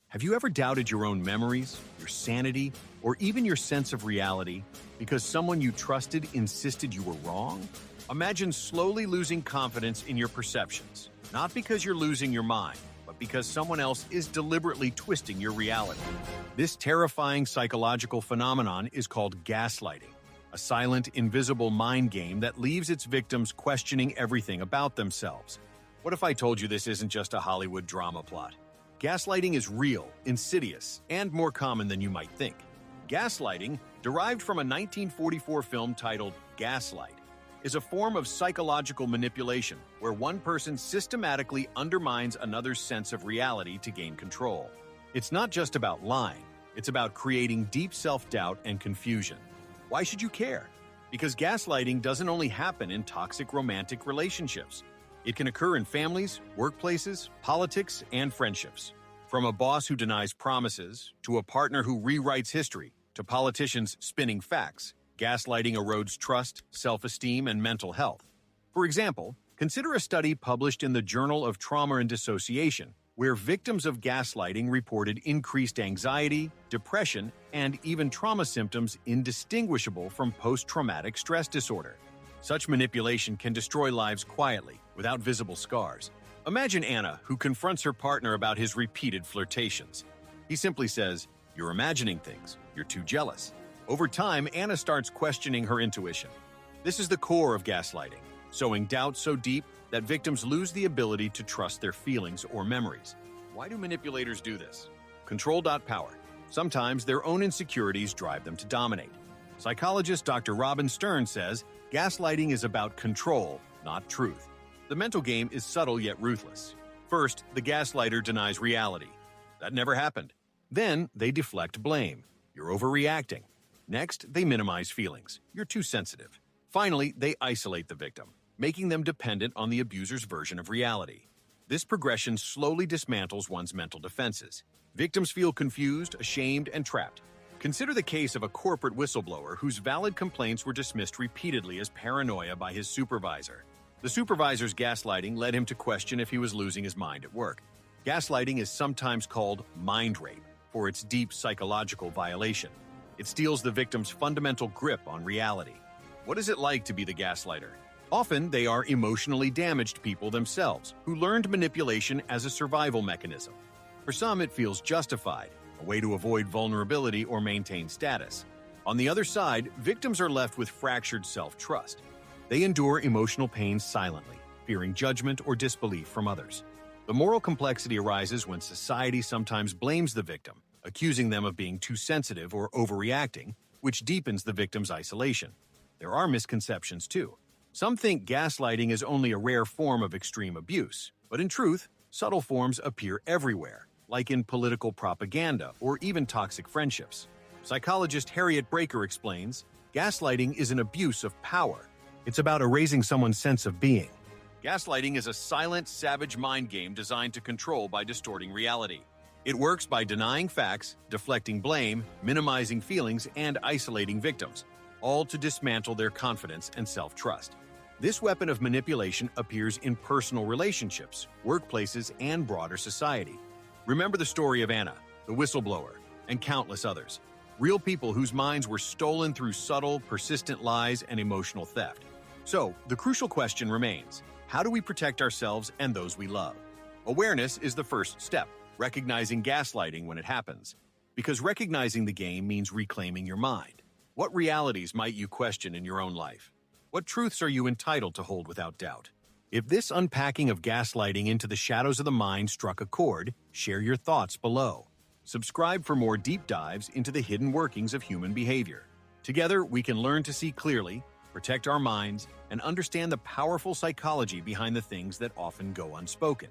Have you ever doubted your own memories, your sanity, or even your sense of reality because someone you trusted insisted you were wrong? Imagine slowly losing confidence in your perceptions, not because you're losing your mind, but because someone else is deliberately twisting your reality. This terrifying psychological phenomenon is called gaslighting, a silent, invisible mind game that leaves its victims questioning everything about themselves. What if I told you this isn't just a Hollywood drama plot? Gaslighting is real, insidious, and more common than you might think. Gaslighting, derived from a 1944 film titled Gaslight, is a form of psychological manipulation where one person systematically undermines another's sense of reality to gain control. It's not just about lying, it's about creating deep self-doubt and confusion. Why should you care? Because gaslighting doesn't only happen in toxic romantic relationships. It can occur in families, workplaces, politics, and friendships. From a boss who denies promises, to a partner who rewrites history, to politicians spinning facts, gaslighting erodes trust, self-esteem, and mental health. For example, consider a study published in the Journal of Trauma and Dissociation, where victims of gaslighting reported increased anxiety, depression, and even trauma symptoms indistinguishable from post-traumatic stress disorder. Such manipulation can destroy lives quietly, without visible scars. Imagine Anna, who confronts her partner about his repeated flirtations. He simply says, "You're imagining things. You're too jealous." Over time, Anna starts questioning her intuition. This is the core of gaslighting, sowing doubt so deep that victims lose the ability to trust their feelings or memories. Why do manipulators do this? Control.power. Sometimes their own insecurities drive them to dominate. Psychologist Dr. Robin Stern says, gaslighting is about control, not truth. The mental game is subtle yet ruthless. First, the gaslighter denies reality. That never happened. Then, they deflect blame. You're overreacting. Next, they minimize feelings. You're too sensitive. Finally, they isolate the victim, making them dependent on the abuser's version of reality. This progression slowly dismantles one's mental defenses. Victims feel confused, ashamed, and trapped. Consider the case of a corporate whistleblower whose valid complaints were dismissed repeatedly as paranoia by his supervisor. The supervisor's gaslighting led him to question if he was losing his mind at work. Gaslighting is sometimes called mind rape for its deep psychological violation. It steals the victim's fundamental grip on reality. What is it like to be the gaslighter? Often, they are emotionally damaged people themselves who learned manipulation as a survival mechanism. For some, it feels justified, a way to avoid vulnerability or maintain status. On the other side, victims are left with fractured self-trust. They endure emotional pain silently, fearing judgment or disbelief from others. The moral complexity arises when society sometimes blames the victim, accusing them of being too sensitive or overreacting, which deepens the victim's isolation. There are misconceptions too. Some think gaslighting is only a rare form of extreme abuse, but in truth, subtle forms appear everywhere, like in political propaganda or even toxic friendships. Psychologist Harriet Breaker explains, gaslighting is an abuse of power. It's about erasing someone's sense of being. Gaslighting is a silent, savage mind game designed to control by distorting reality. It works by denying facts, deflecting blame, minimizing feelings, and isolating victims, all to dismantle their confidence and self-trust. This weapon of manipulation appears in personal relationships, workplaces, and broader society. Remember the story of Anna, the whistleblower, and countless others. Real people whose minds were stolen through subtle, persistent lies and emotional theft. So, the crucial question remains, how do we protect ourselves and those we love? Awareness is the first step, recognizing gaslighting when it happens. Because recognizing the game means reclaiming your mind. What realities might you question in your own life? What truths are you entitled to hold without doubt? If this unpacking of gaslighting into the shadows of the mind struck a chord, share your thoughts below. Subscribe for more deep dives into the hidden workings of human behavior. Together, we can learn to see clearly, protect our minds, and understand the powerful psychology behind the things that often go unspoken.